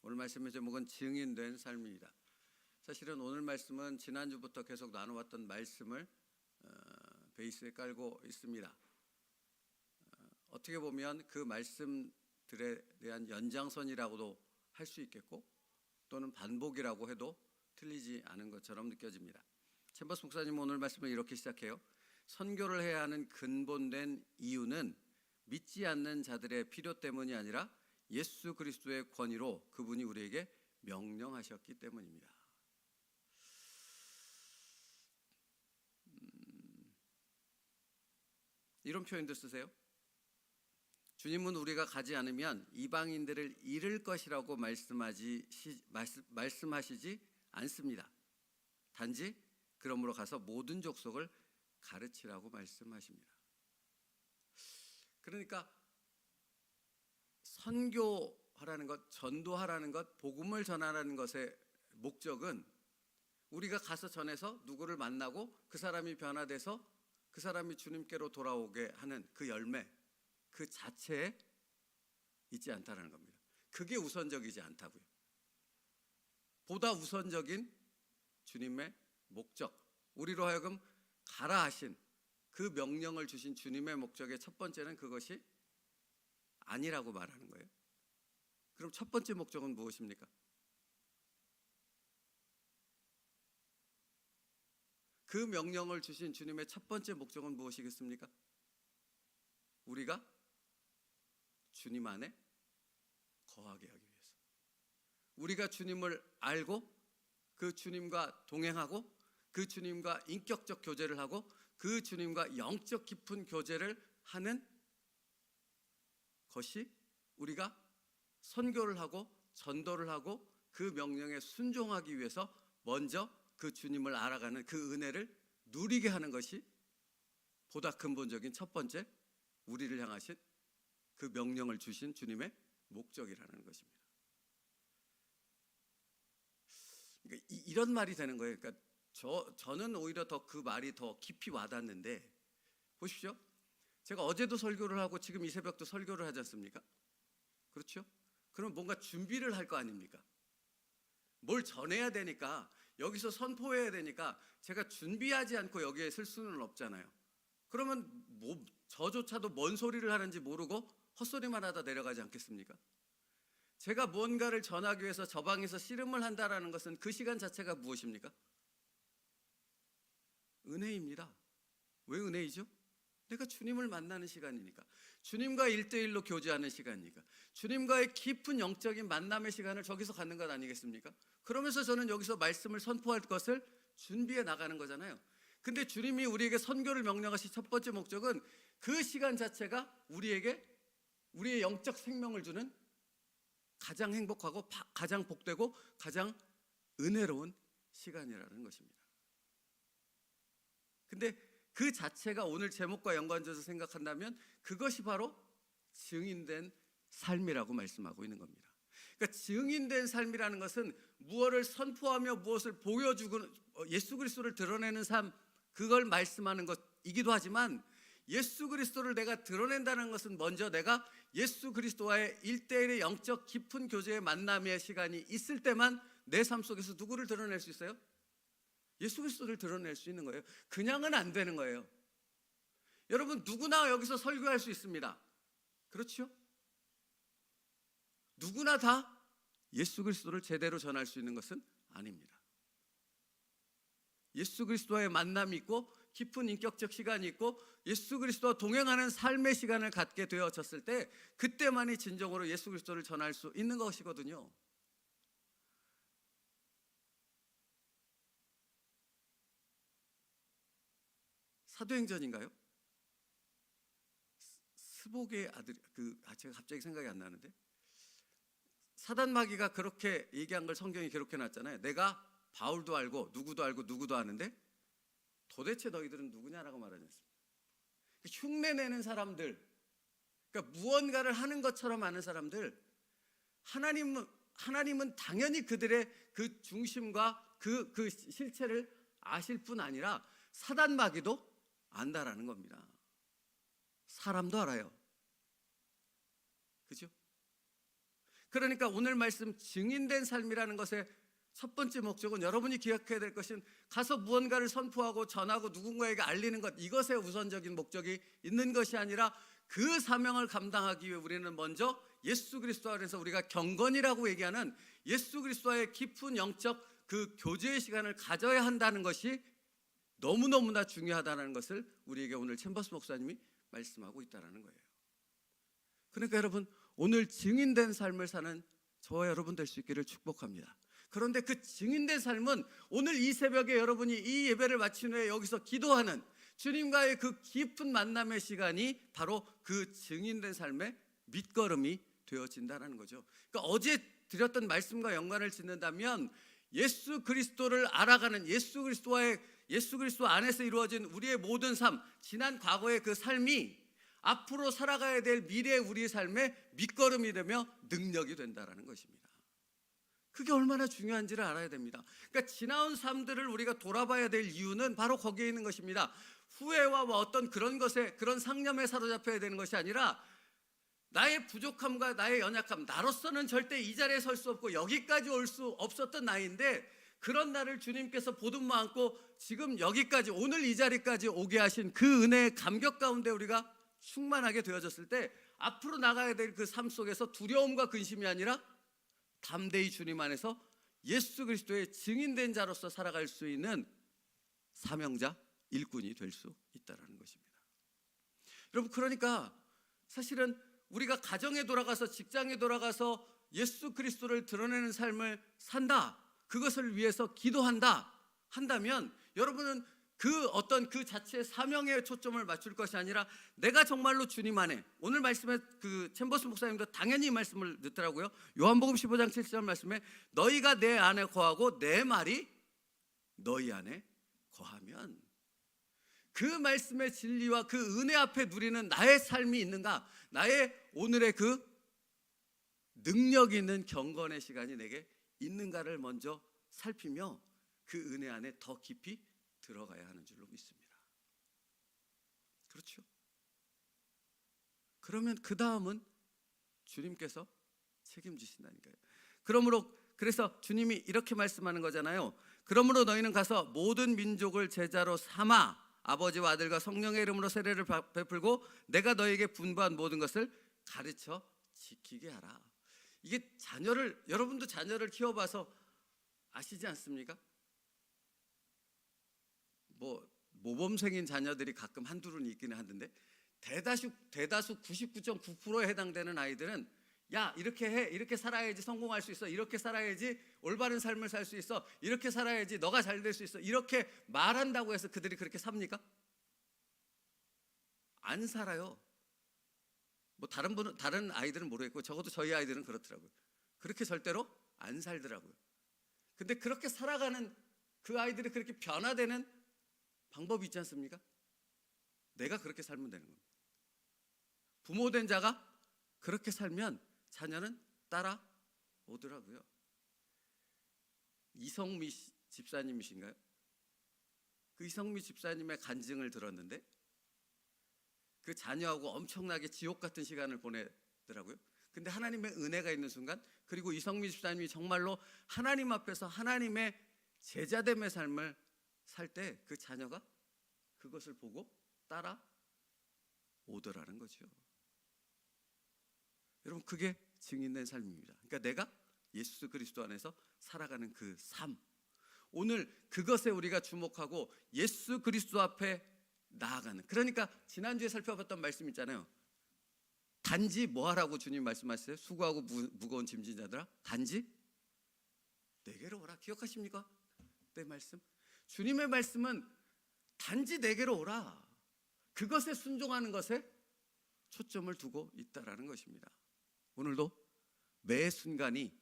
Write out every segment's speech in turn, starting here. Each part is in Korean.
오늘 말씀의 제목은 증인된 삶입니다. 사실은 오늘 말씀은 지난주부터 계속 나눠왔던 말씀을 베이스에 깔고 있습니다. 어떻게 보면 그 말씀들에 대한 연장선이라고도 할 수 있겠고 또는 반복이라고 해도 틀리지 않은 것처럼 느껴집니다. 챔버스 목사님 오늘 말씀을 이렇게 시작해요. 선교를 해야 하는 근본된 이유는 믿지 않는 자들의 필요 때문이 아니라 예수 그리스도의 권위로 그분이 우리에게 명령하셨기 때문입니다. 이런 표현도 쓰세요. 주님은 우리가 가지 않으면 이방인들을 잃을 것이라고 말씀하시지 않습니다. 단지 그러므로 가서 모든 족속을 가르치라고 말씀하십니다. 그러니까 선교하라는 것, 전도하라는 것, 복음을 전하라는 것의 목적은 우리가 가서 전해서 누구를 만나고 그 사람이 변화돼서 그 사람이 주님께로 돌아오게 하는 그 열매, 그 자체에 있지 않다는 겁니다. 그게 우선적이지 않다고요. 보다 우선적인 주님의 목적, 우리로 하여금 가라 하신 그 명령을 주신 주님의 목적의 첫 번째는 그것이 아니라고 말하는 거예요. 그럼 첫 번째 목적은 무엇입니까? 그 명령을 주신 주님의 첫 번째 목적은 무엇이겠습니까? 우리가 주님 안에 거하게 하기 위해서, 우리가 주님을 알고 그 주님과 동행하고 그 주님과 인격적 교제를 하고 그 주님과 영적 깊은 교제를 하는 것이 우리가 선교를 하고 전도를 하고 그 명령에 순종하기 위해서 먼저 그 주님을 알아가는 그 은혜를 누리게 하는 것이 보다 근본적인 첫 번째 우리를 향하신 그 명령을 주신 주님의 목적이라는 것입니다. 그러니까 이런 말이 되는 거예요. 그러니까 저는 오히려 더 그 말이 더 깊이 와닿는데, 보십시오. 제가 어제도 설교를 하고 지금 이 새벽도 설교를 하지 않습니까? 그렇죠? 그럼 뭔가 준비를 할 거 아닙니까? 뭘 전해야 되니까, 여기서 선포해야 되니까 제가 준비하지 않고 여기에 쓸 수는 없잖아요. 그러면 저조차도 뭔 소리를 하는지 모르고 헛소리만 하다 내려가지 않겠습니까? 제가 뭔가를 전하기 위해서 저 방에서 씨름을 한다라는 것은 그 시간 자체가 무엇입니까? 은혜입니다. 왜 은혜이죠? 내가 주님을 만나는 시간이니까, 주님과 1대1로 교제하는 시간이니까, 주님과의 깊은 영적인 만남의 시간을 저기서 갖는 것 아니겠습니까? 그러면서 저는 여기서 말씀을 선포할 것을 준비해 나가는 거잖아요. 근데 주님이 우리에게 선교를 명령하신 첫 번째 목적은 그 시간 자체가 우리에게 우리의 영적 생명을 주는 가장 행복하고 가장 복되고 가장 은혜로운 시간이라는 것입니다. 근데 그 자체가 오늘 제목과 연관져서 생각한다면 그것이 바로 증인된 삶이라고 말씀하고 있는 겁니다. 그러니까 증인된 삶이라는 것은 무엇을 선포하며 무엇을 보여주고 예수 그리스도를 드러내는 삶, 그걸 말씀하는 것이기도 하지만, 예수 그리스도를 내가 드러낸다는 것은 먼저 내가 예수 그리스도와의 1대1의 영적 깊은 교제의 만남의 시간이 있을 때만 내 삶 속에서 누구를 드러낼 수 있어요? 예수 그리스도를 드러낼 수 있는 거예요. 그냥은 안 되는 거예요. 여러분, 누구나 여기서 설교할 수 있습니다. 그렇죠? 누구나 다 예수 그리스도를 제대로 전할 수 있는 것은 아닙니다. 예수 그리스도와의 만남이 있고 깊은 인격적 시간이 있고 예수 그리스도와 동행하는 삶의 시간을 갖게 되어졌을 때 그때만이 진정으로 예수 그리스도를 전할 수 있는 것이거든요. 사도행전인가요? 스복의 아들, 제가 갑자기 생각이 안 나는데, 사단 마귀가 그렇게 얘기한 걸 성경이 기록해 놨잖아요. 내가 바울도 알고 누구도 알고 누구도 아는데 도대체 너희들은 누구냐라고 말하지 않습니까? 흉내내는 사람들, 그러니까 무언가를 하는 것처럼 아는 사람들, 하나님은 당연히 그들의 그 중심과 그 실체를 아실 뿐 아니라 사단 마귀도 안다라는 겁니다. 사람도 알아요. 그죠? 그러니까 오늘 말씀 증인된 삶이라는 것의 첫 번째 목적은 여러분이 기억해야 될 것은 가서 무언가를 선포하고 전하고 누군가에게 알리는 것, 이것에 우선적인 목적이 있는 것이 아니라 그 사명을 감당하기 위해 우리는 먼저 예수 그리스도 안에서 우리가 경건이라고 얘기하는 예수 그리스도와의 깊은 영적 그 교제의 시간을 가져야 한다는 것이 너무너무나 중요하다는 것을 우리에게 오늘 챔버스 목사님이 말씀하고 있다는 거예요. 그러니까 여러분, 오늘 증인된 삶을 사는 저와 여러분 될 수 있기를 축복합니다. 그런데 그 증인된 삶은 오늘 이 새벽에 여러분이 이 예배를 마친 후에 여기서 기도하는 주님과의 그 깊은 만남의 시간이 바로 그 증인된 삶의 밑거름이 되어진다는 거죠. 그러니까 어제 드렸던 말씀과 연관을 짓는다면 예수 그리스도를 알아가는 예수 그리스도 안에서 이루어진 우리의 모든 삶, 지난 과거의 그 삶이 앞으로 살아가야 될 미래의 우리의 삶의 밑거름이 되며 능력이 된다는 것입니다. 그게 얼마나 중요한지를 알아야 됩니다. 그러니까 지나온 삶들을 우리가 돌아봐야 될 이유는 바로 거기에 있는 것입니다. 후회와 어떤 그런 것에, 그런 상념에 사로잡혀야 되는 것이 아니라 나의 부족함과 나의 연약함, 나로서는 절대 이 자리에 설 수 없고 여기까지 올 수 없었던 나인데 그런 나를 주님께서 보듬어 안고 지금 여기까지, 오늘 이 자리까지 오게 하신 그 은혜의 감격 가운데 우리가 충만하게 되어졌을 때 앞으로 나가야 될 그 삶 속에서 두려움과 근심이 아니라 담대히 주님 안에서 예수 그리스도의 증인된 자로서 살아갈 수 있는 사명자, 일꾼이 될 수 있다는 것입니다. 여러분, 그러니까 사실은 우리가 가정에 돌아가서, 직장에 돌아가서 예수 그리스도를 드러내는 삶을 산다, 그것을 위해서 기도한다 한다면 여러분은 그 어떤 그 자체의 사명에 초점을 맞출 것이 아니라 내가 정말로 주님 안에, 오늘 말씀에 그 챔버스 목사님도 당연히 이 말씀을 듣더라고요. 요한복음 15장 7절 말씀에 너희가 내 안에 거하고 내 말이 너희 안에 거하면, 그 말씀의 진리와 그 은혜 앞에 누리는 나의 삶이 있는가, 나의 오늘의 그 능력 있는 경건의 시간이 내게 있는가를 먼저 살피며 그 은혜 안에 더 깊이 들어가야 하는 줄로 믿습니다. 그렇죠? 그러면 그 다음은 주님께서 책임지신다니까요. 그래서 주님이 이렇게 말씀하는 거잖아요. 그러므로 너희는 가서 모든 민족을 제자로 삼아 아버지와 아들과 성령의 이름으로 세례를 베풀고 내가 너희에게 분부한 모든 것을 가르쳐 지키게 하라. 이게 여러분도 자녀를 키워봐서 아시지 않습니까? 모범생인 자녀들이 가끔 한둘은 있기는 하던데 대다수 99.9%에 해당되는 아이들은 야, 이렇게 해, 이렇게 살아야지 성공할 수 있어, 이렇게 살아야지 올바른 삶을 살 수 있어, 이렇게 살아야지 너가 잘 될 수 있어, 이렇게 말한다고 해서 그들이 그렇게 삽니까? 안 살아요. 다른 아이들은 모르겠고 적어도 저희 아이들은 그렇더라고요. 그렇게 절대로 안 살더라고요. 근데 그렇게 살아가는 그 아이들이 그렇게 변화되는 방법이 있지 않습니까? 내가 그렇게 살면 되는 겁니다. 부모된 자가 그렇게 살면 자녀는 따라오더라고요. 이성미 집사님이신가요? 그 이성미 집사님의 간증을 들었는데 그 자녀하고 엄청나게 지옥 같은 시간을 보내더라고요. 근데 하나님의 은혜가 있는 순간, 그리고 이성미 집사님이 정말로 하나님 앞에서 하나님의 제자됨의 삶을 살 때 그 자녀가 그것을 보고 따라오더라는 거죠. 여러분, 그게 증인된 삶입니다. 그러니까 내가 예수 그리스도 안에서 살아가는 그 삶, 오늘 그것에 우리가 주목하고 예수 그리스도 앞에 나아가는, 그러니까 지난주에 살펴봤던 말씀 있잖아요. 단지 뭐하라고 주님 말씀하셨어요? 수고하고 무거운 짐진 자들아, 단지 내게로 오라. 기억하십니까? 내 말씀, 주님의 말씀은 단지 내게로 오라, 그것에 순종하는 것에 초점을 두고 있다라는 것입니다. 오늘도 매 순간이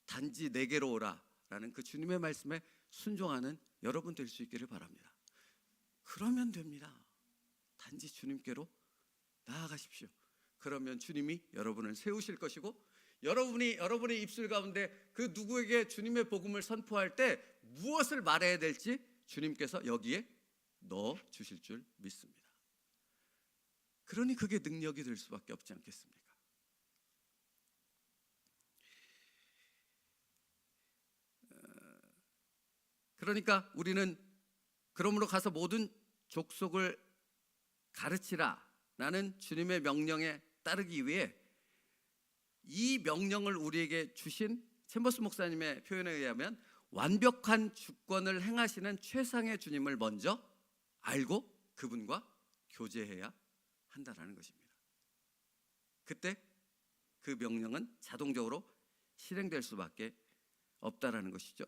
단지 내게로 오라라는 그 주님의 말씀에 순종하는 여러분 될 수 있기를 바랍니다. 그러면 됩니다. 단지 주님께로 나아가십시오. 그러면 주님이 여러분을 세우실 것이고, 여러분의 입술 가운데 그 누구에게 주님의 복음을 선포할 때 무엇을 말해야 될지 주님께서 여기에 넣어 주실 줄 믿습니다. 그러니 그게 능력이 될 수밖에 없지 않겠습니까? 그러니까 우리는 그러므로 가서 모든 족속을 가르치라 라는 주님의 명령에 따르기 위해 이 명령을 우리에게 주신 챔버스 목사님의 표현에 의하면 완벽한 주권을 행하시는 최상의 주님을 먼저 알고 그분과 교제해야 한다라는 것입니다. 그때 그 명령은 자동적으로 실행될 수밖에 없다라는 것이죠.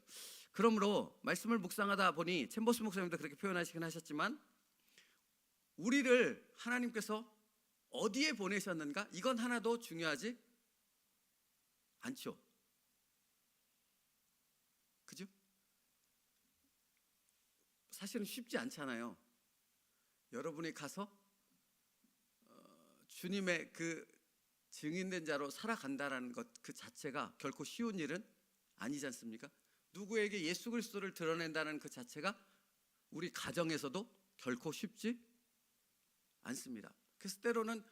그러므로 말씀을 묵상하다 보니 챔버스 목사님도 그렇게 표현하시긴 하셨지만 우리를 하나님께서 어디에 보내셨는가? 이건 하나도 중요하지 않죠. 그죠? 사실은 쉽지 않잖아요. 여러분이 가서 주님의 그 증인된 자로 살아간다라는 것 그 자체가 결코 쉬운 일은 아니지 않습니까? 누구에게 예수 그리스도를 드러낸다는 그 자체가 우리 가정에서도 결코 쉽지 않습니다. 그래서 때로는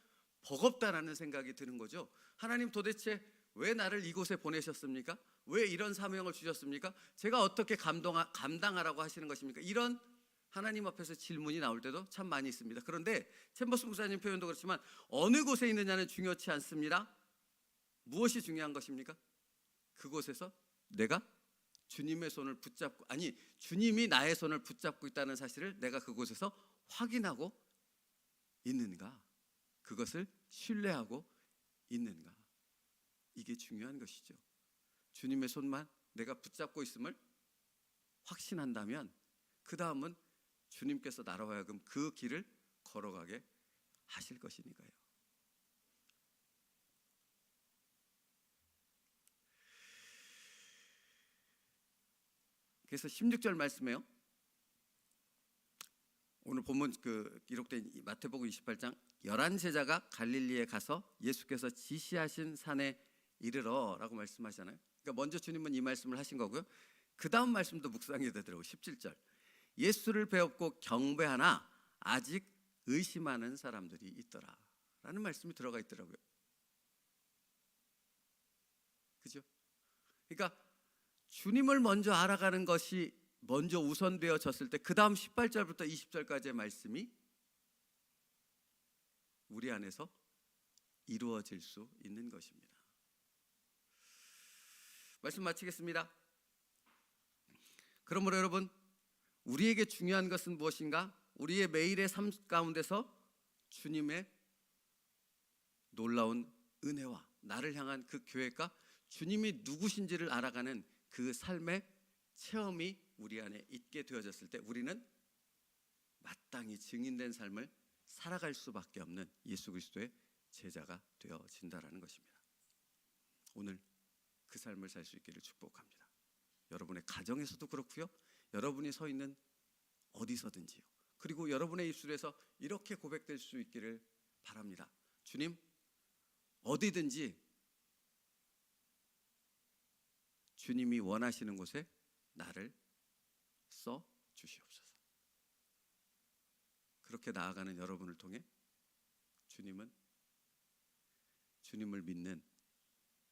버겁다라는 생각이 드는 거죠. 하나님 도대체 왜 나를 이곳에 보내셨습니까? 왜 이런 사명을 주셨습니까? 제가 어떻게 감당하라고 하시는 것입니까? 이런 하나님 앞에서 질문이 나올 때도 참 많이 있습니다. 그런데 챔버스 목사님 표현도 그렇지만 어느 곳에 있느냐는 중요치 않습니다. 무엇이 중요한 것입니까? 그곳에서 내가 주님의 손을 붙잡고, 아니 주님이 나의 손을 붙잡고 있다는 사실을 내가 그곳에서 확인하고 있는가? 그것을 신뢰하고 있는가? 이게 중요한 것이죠. 주님의 손만 내가 붙잡고 있음을 확신한다면 그 다음은 주님께서 나로 하여금 그 길을 걸어가게 하실 것이니까요. 그래서 16절 말씀에요. 오늘 본문 기록된 마태복음 28장 11제자가 갈릴리에 가서 예수께서 지시하신 산에 이르러라고 말씀하잖아요. 그러니까 먼저 주님은 이 말씀을 하신 거고요. 그 다음 말씀도 묵상이 되더라고요. 17절 예수를 배웠고 경배하나 아직 의심하는 사람들이 있더라 라는 말씀이 들어가 있더라고요. 그죠? 그러니까 주님을 먼저 알아가는 것이 먼저 우선되어졌을 때 그 다음 18절부터 20절까지의 말씀이 우리 안에서 이루어질 수 있는 것입니다. 말씀 마치겠습니다. 그러므로 여러분, 우리에게 중요한 것은 무엇인가? 우리의 매일의 삶 가운데서 주님의 놀라운 은혜와 나를 향한 그 계획과 주님이 누구신지를 알아가는 그 삶의 체험이 우리 안에 있게 되어졌을 때 우리는 마땅히 증인된 삶을 살아갈 수밖에 없는 예수 그리스도의 제자가 되어진다라는 것입니다. 오늘 그 삶을 살 수 있기를 축복합니다. 여러분의 가정에서도 그렇고요. 여러분이 서 있는 어디서든지요. 그리고 여러분의 입술에서 이렇게 고백될 수 있기를 바랍니다. 주님, 어디든지 주님이 원하시는 곳에 나를 써 주시옵소서. 그렇게 나아가는 여러분을 통해 주님은 주님을 믿는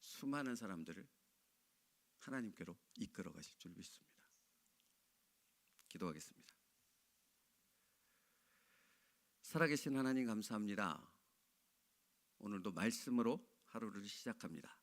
수많은 사람들을 하나님께로 이끌어 가실 줄 믿습니다. 기도하겠습니다. 살아계신 하나님 감사합니다. 오늘도 말씀으로 하루를 시작합니다.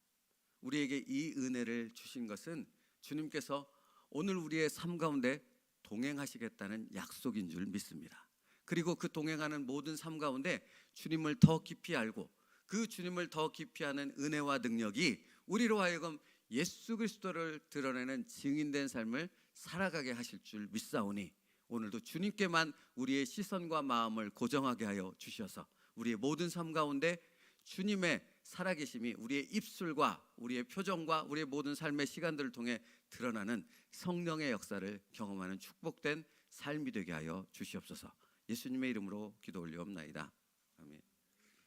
우리에게 이 은혜를 주신 것은 주님께서 오늘 우리의 삶 가운데 동행하시겠다는 약속인 줄 믿습니다. 그리고 그 동행하는 모든 삶 가운데 주님을 더 깊이 알고 그 주님을 더 깊이 아는 은혜와 능력이 우리로 하여금 예수 그리스도를 드러내는 증인된 삶을 살아가게 하실 줄 믿사오니 오늘도 주님께만 우리의 시선과 마음을 고정하게 하여 주셔서 우리의 모든 삶 가운데 주님의 살아계심이 우리의 입술과 우리의 표정과 우리의 모든 삶의 시간들을 통해 드러나는 성령의 역사를 경험하는 축복된 삶이 되게 하여 주시옵소서. 예수님의 이름으로 기도 올리옵나이다. 아멘.